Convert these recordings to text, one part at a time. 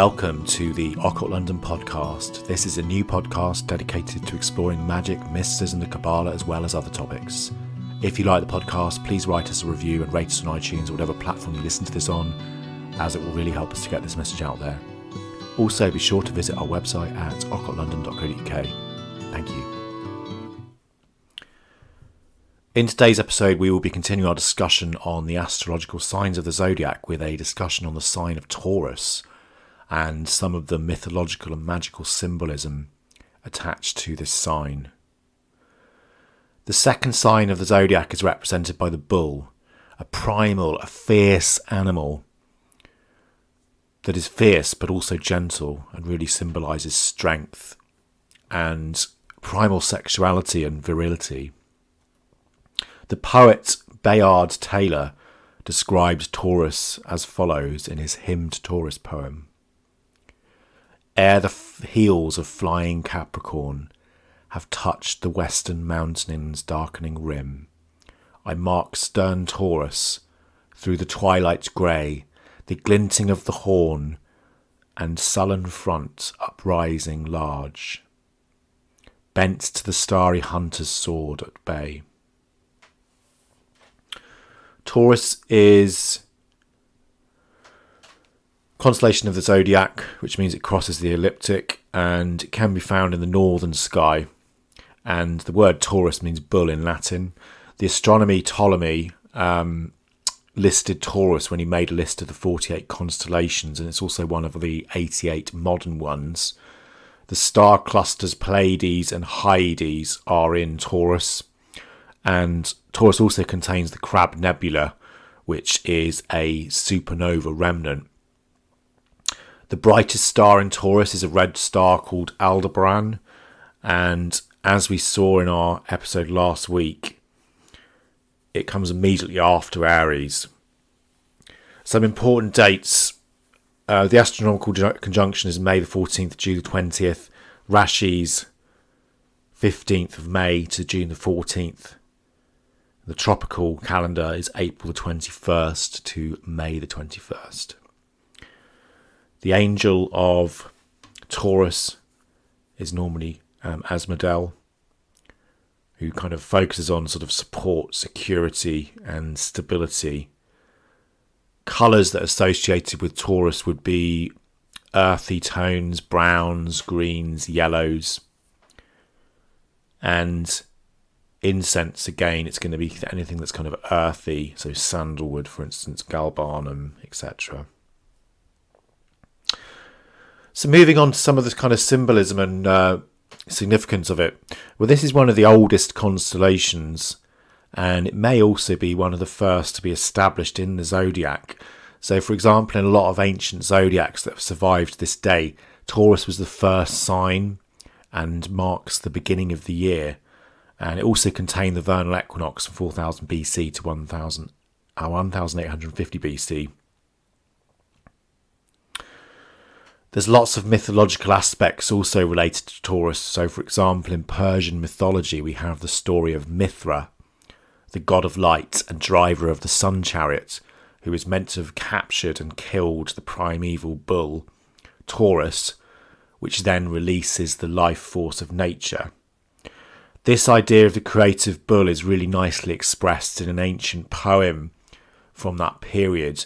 Welcome to the Occult London podcast. This is a new podcast dedicated to exploring magic, mysticism, the Kabbalah, as well as other topics. If you like the podcast, please write us a review and rate us on iTunes or whatever platform you listen to this on, as it will really help us to get this message out there. Also, be sure to visit our website at occultlondon.co.uk. Thank you. In today's episode, we will be continuing our discussion on the astrological signs of the Zodiac with a discussion on the sign of Taurus and some of the mythological and magical symbolism attached to this sign. The second sign of the Zodiac is represented by the bull, a primal, a fierce animal that is fierce but also gentle and really symbolises strength and primal sexuality and virility. The poet Bayard Taylor described Taurus as follows in his Hymn to Taurus poem. Ere the heels of flying Capricorn have touched the western mountain's darkening rim, I mark stern Taurus through the twilight grey, the glinting of the horn and sullen front uprising large, bent to the starry hunter's sword at bay. Taurus is constellation of the Zodiac, which means it crosses the ecliptic, and it can be found in the northern sky. And the word Taurus means bull in Latin. The astronomy Ptolemy listed Taurus when he made a list of the 48 constellations, and it's also one of the 88 modern ones. The star clusters Pleiades and Hyades are in Taurus, and Taurus also contains the Crab Nebula, which is a supernova remnant. The brightest star in Taurus is a red star called Aldebaran, and as we saw in our episode last week, it comes immediately after Aries. Some important dates. The astronomical conjunction is May the 14th to June the 20th. Rashi's 15th of May to June the 14th. The tropical calendar is April the 21st to May the 21st. The angel of Taurus is normally Asmodel, who kind of focuses on sort of support, security and stability. Colours that are associated with Taurus would be earthy tones, browns, greens, yellows. And incense, again, it's going to be anything that's kind of earthy, so sandalwood, for instance, galbanum, etc. So moving on to some of this kind of symbolism and significance of it. Well, this is one of the oldest constellations, and it may also be one of the first to be established in the Zodiac. So, for example, in a lot of ancient Zodiacs that have survived to this day, Taurus was the first sign and marks the beginning of the year. And it also contained the vernal equinox from 4000 BC to 1850 BC. There's lots of mythological aspects also related to Taurus. So, for example, in Persian mythology, we have the story of Mithra, the god of light and driver of the sun chariot, who is meant to have captured and killed the primeval bull, Taurus, which then releases the life force of nature. This idea of the creative bull is really nicely expressed in an ancient poem from that period,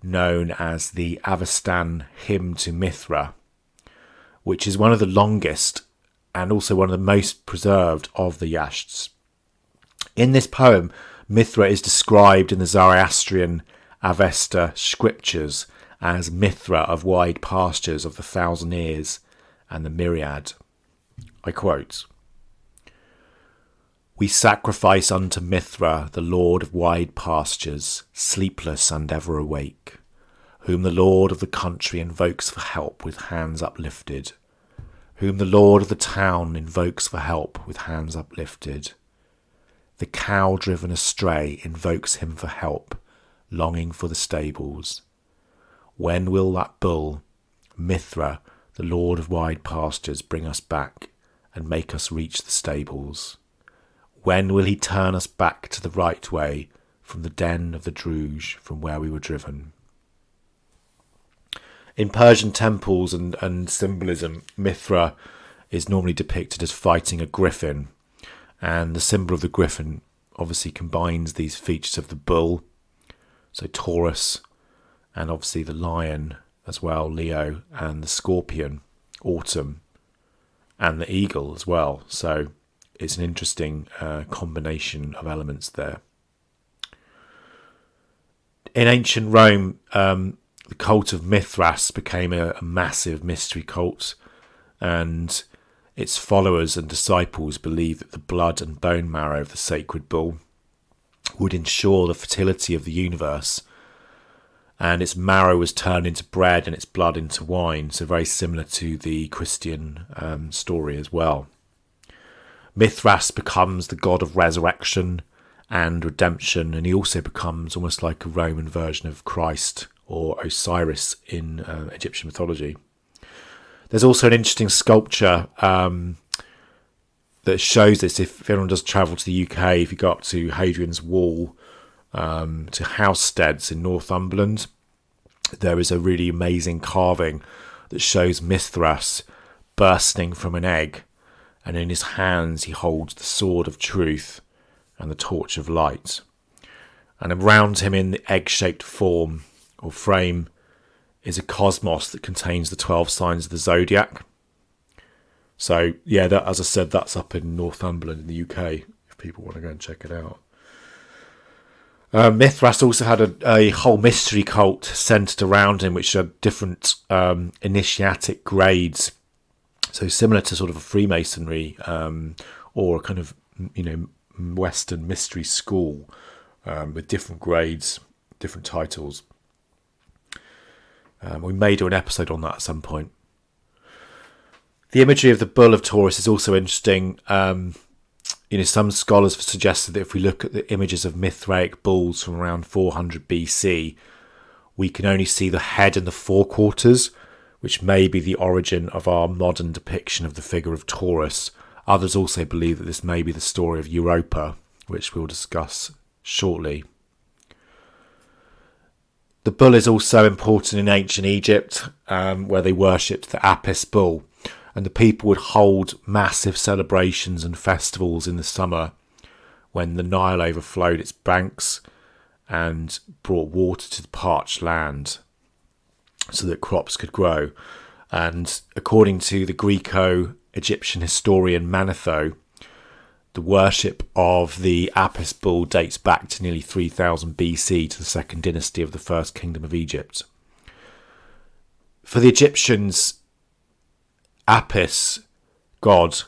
known as the Avestan Hymn to Mithra, which is one of the longest and also one of the most preserved of the Yashts. In this poem, Mithra is described in the Zoroastrian Avesta scriptures as Mithra of wide pastures, of the thousand ears and the myriad. I quote, "We sacrifice unto Mithra, the lord of wide pastures, sleepless and ever awake, whom the lord of the country invokes for help with hands uplifted, whom the lord of the town invokes for help with hands uplifted. The cow driven astray invokes him for help, longing for the stables. When will that bull, Mithra, the lord of wide pastures, bring us back and make us reach the stables? When will he turn us back to the right way from the den of the Druge from where we were driven?" In Persian temples and symbolism, Mithra is normally depicted as fighting a griffin, and the symbol of the griffin obviously combines these features of the bull, so Taurus, and obviously the lion as well, Leo, and the scorpion, Autumn, and the eagle as well. So it's an interesting combination of elements there. In ancient Rome, the cult of Mithras became a massive mystery cult, and its followers and disciples believed that the blood and bone marrow of the sacred bull would ensure the fertility of the universe, and its marrow was turned into bread and its blood into wine, so very similar to the Christian story as well. Mithras becomes the god of resurrection and redemption, and he also becomes almost like a Roman version of Christ or Osiris in Egyptian mythology. There's also an interesting sculpture that shows this. If anyone does travel to the UK, if you go up to Hadrian's Wall, to Housesteads in Northumberland, there is a really amazing carving that shows Mithras bursting from an egg, and in his hands he holds the sword of truth and the torch of light. And around him in the egg-shaped form or frame is a cosmos that contains the 12 signs of the Zodiac. So yeah, that, as I said, that's up in Northumberland in the UK, if people want to go and check it out. Mithras also had a whole mystery cult centered around him, which are different initiatic grades. So similar to sort of a Freemasonry or a kind of, Western mystery school with different grades, different titles. We may do an episode on that at some point. The imagery of the bull of Taurus is also interesting. Some scholars have suggested that if we look at the images of Mithraic bulls from around 400 BC, we can only see the head and the forequarters, which may be the origin of our modern depiction of the figure of Taurus. Others also believe that this may be the story of Europa, which we'll discuss shortly. The bull is also important in ancient Egypt, where they worshipped the Apis bull, and the people would hold massive celebrations and festivals in the summer when the Nile overflowed its banks and brought water to the parched land so that crops could grow. And according to the Greco-Egyptian historian Manetho, the worship of the Apis bull dates back to nearly 3000 BC to the second dynasty of the First Kingdom of Egypt. For the Egyptians, Apis, God,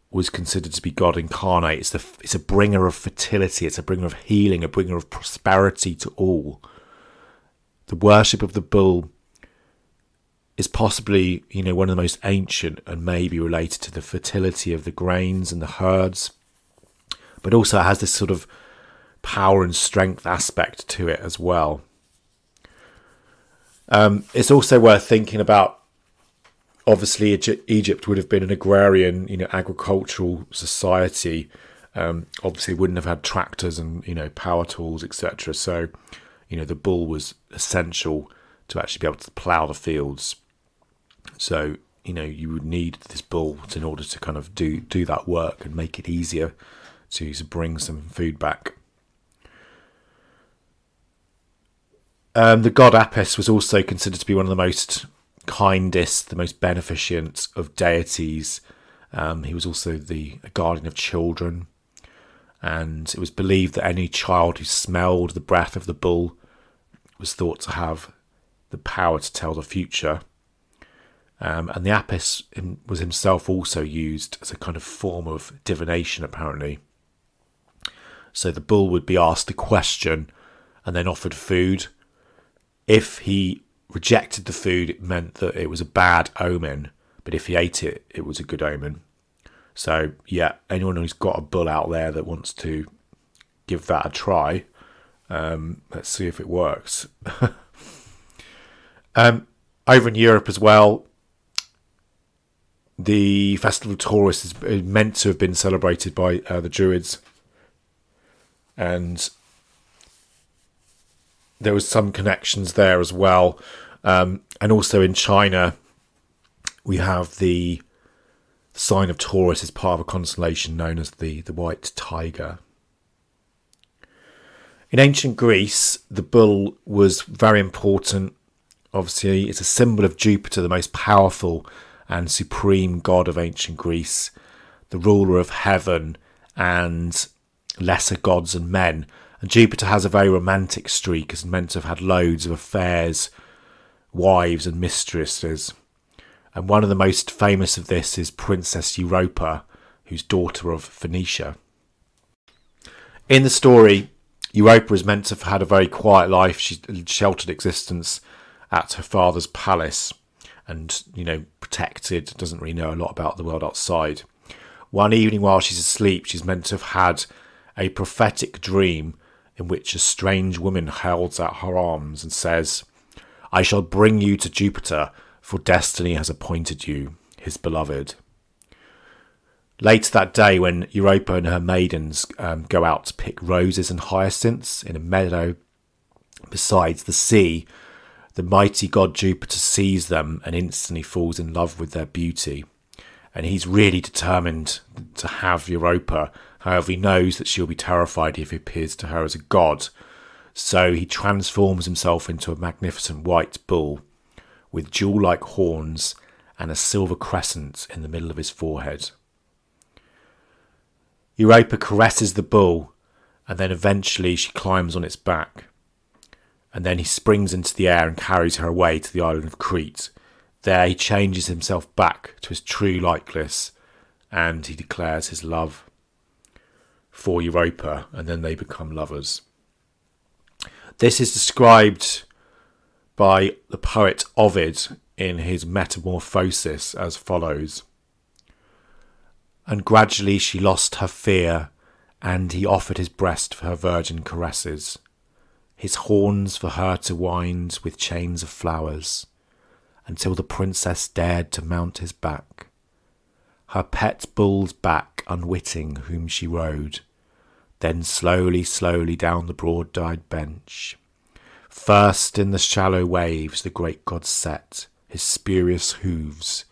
was considered to be God incarnate. It's a bringer of fertility, it's a bringer of healing, a bringer of prosperity to all. The worship of the bull is possibly, one of the most ancient and maybe related to the fertility of the grains and the herds, but also it has this sort of power and strength aspect to it as well. It's also worth thinking about, obviously Egypt would have been an agrarian, agricultural society. Obviously wouldn't have had tractors and, power tools, etc. So, the bull was essential to actually be able to plough the fields. So, you would need this bull in order to kind of do that work and make it easier to bring some food back. The god Apis was also considered to be one of the most kindest, the most beneficent of deities. He was also the guardian of children, and it was believed that any child who smelled the breath of the bull was thought to have the power to tell the future. And the Apis was himself also used as a kind of form of divination, apparently. So the bull would be asked a question and then offered food. If he rejected the food, it meant that it was a bad omen, but if he ate it, it was a good omen. So yeah, anyone who's got a bull out there that wants to give that a try, let's see if it works. Over in Europe as well, the festival of Taurus is meant to have been celebrated by the Druids, and there was some connections there as well. And also in China, we have the sign of Taurus as part of a constellation known as the White Tiger. In ancient Greece, the bull was very important. Obviously, it's a symbol of Jupiter, the most powerful and supreme god of ancient Greece, the ruler of heaven and lesser gods and men. And Jupiter has a very romantic streak, is meant to have had loads of affairs, wives and mistresses. And one of the most famous of this is Princess Europa, who's daughter of Phoenicia. In the story, Europa is meant to have had a very quiet life. She sheltered existence at her father's palace and, protected, doesn't really know a lot about the world outside. One evening while she's asleep, she's meant to have had a prophetic dream in which a strange woman holds out her arms and says, "I shall bring you to Jupiter, for destiny has appointed you, his beloved." Later that day, when Europa and her maidens go out to pick roses and hyacinths in a meadow beside the sea, the mighty god Jupiter sees them and instantly falls in love with their beauty. And he's really determined to have Europa. However, he knows that she'll be terrified if he appears to her as a god. So he transforms himself into a magnificent white bull with jewel-like horns and a silver crescent in the middle of his forehead. Europa caresses the bull, and then eventually she climbs on its back. And then he springs into the air and carries her away to the island of Crete. There he changes himself back to his true likeness, and he declares his love for Europa, and then they become lovers. This is described by the poet Ovid in his Metamorphosis as follows: "And gradually she lost her fear, and he offered his breast for her virgin caresses, his horns for her to wind with chains of flowers, until the princess dared to mount his back, her pet bull's back, unwitting whom she rode. Then slowly, slowly down the broad-dyed bench, first in the shallow waves the great god set his spurious hooves,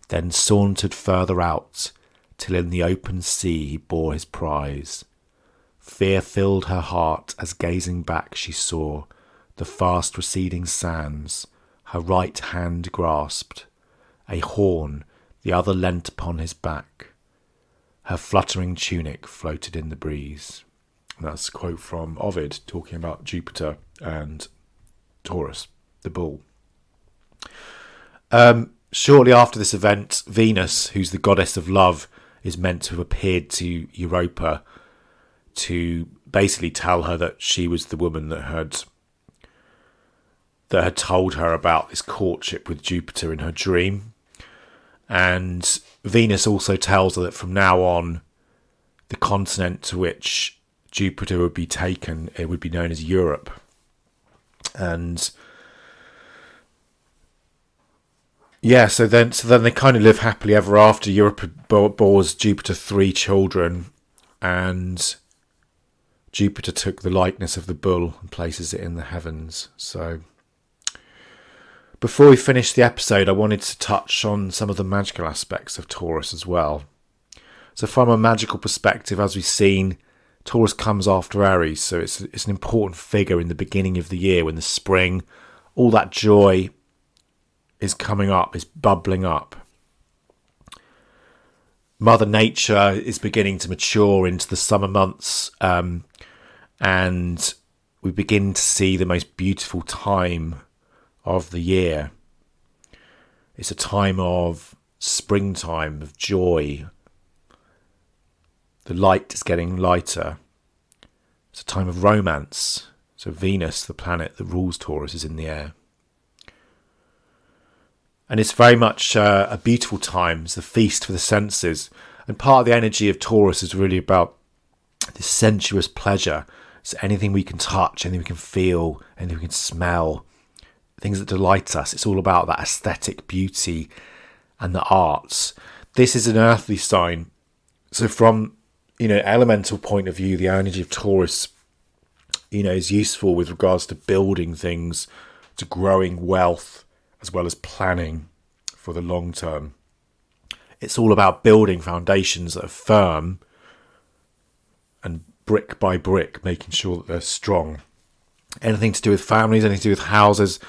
then sauntered further out, till in the open sea he bore his prize. Fear filled her heart as gazing back she saw the fast receding sands, her right hand grasped a horn, the other leant upon his back. Her fluttering tunic floated in the breeze." And that's a quote from Ovid talking about Jupiter and Taurus, the bull. Shortly after this event, Venus, who's the goddess of love, is meant to have appeared to Europa to basically tell her that she was the woman that had told her about this courtship with Jupiter in her dream. And Venus also tells her that from now on, the continent to which Jupiter would be taken, it would be known as Europe. And yeah, so then they kind of live happily ever after. Europa bores Jupiter 3 children, and Jupiter took the likeness of the bull and places it in the heavens. So before we finish the episode, I wanted to touch on some of the magical aspects of Taurus as well. So from a magical perspective, as we've seen, Taurus comes after Aries, so it's an important figure in the beginning of the year when the spring, all that joy is coming up, is bubbling up. Mother Nature is beginning to mature into the summer months, and we begin to see the most beautiful time of the year. It's a time of springtime, of joy. The light is getting lighter. It's a time of romance. So Venus, the planet that rules Taurus, is in the air. And it's very much a beautiful time. It's a feast for the senses. And part of the energy of Taurus is really about this sensuous pleasure. So anything we can touch, anything we can feel, anything we can smell, things that delight us. It's all about that aesthetic beauty and the arts. This is an earthly sign. So from elemental point of view, the energy of Taurus, is useful with regards to building things, to growing wealth as well as planning for the long term. It's all about building foundations that are firm and brick by brick, making sure that they're strong. Anything to do with families, anything to do with houses,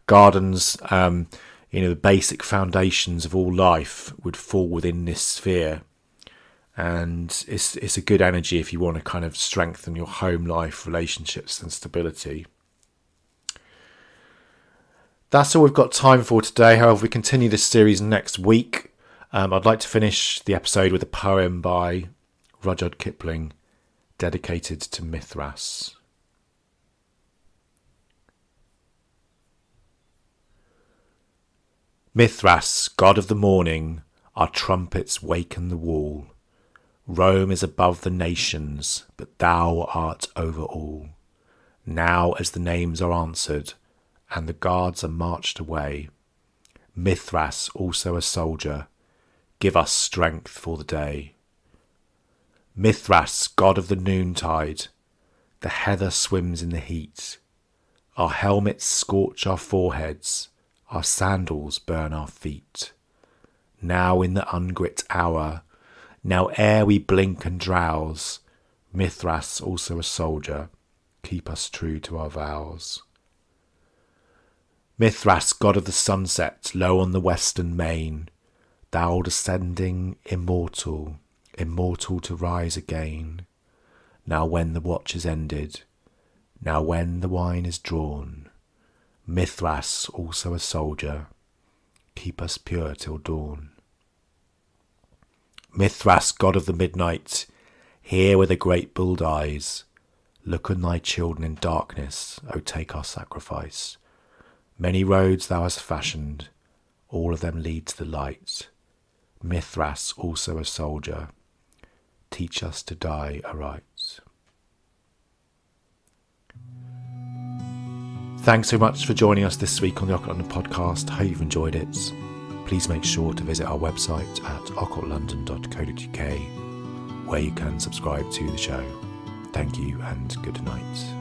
gardens, the basic foundations of all life would fall within this sphere. And it's a good energy if you want to kind of strengthen your home life, relationships and stability. That's all we've got time for today. However, we continue this series next week. I'd like to finish the episode with a poem by Rudyard Kipling dedicated to Mithras. Mithras, god of the morning, our trumpets waken the wall. Rome is above the nations, but thou art over all. Now as the names are answered, and the guards are marched away, Mithras, also a soldier, give us strength for the day. Mithras, god of the noontide, the heather swims in the heat. Our helmets scorch our foreheads, our sandals burn our feet. Now in the ungrit hour, now ere we blink and drowse, Mithras, also a soldier, keep us true to our vows. Mithras, god of the sunset, low on the western main, thou descending immortal, immortal to rise again. Now when the watch is ended, now when the wine is drawn, Mithras, also a soldier, keep us pure till dawn. Mithras, god of the midnight, hear with a great bull eyes, look on thy children in darkness, O take our sacrifice. Many roads thou hast fashioned, all of them lead to the light. Mithras, also a soldier, teach us to die aright. Thanks so much for joining us this week on the Occult London podcast. I hope you've enjoyed it. Please make sure to visit our website at occultlondon.co.uk, where you can subscribe to the show. Thank you and good night.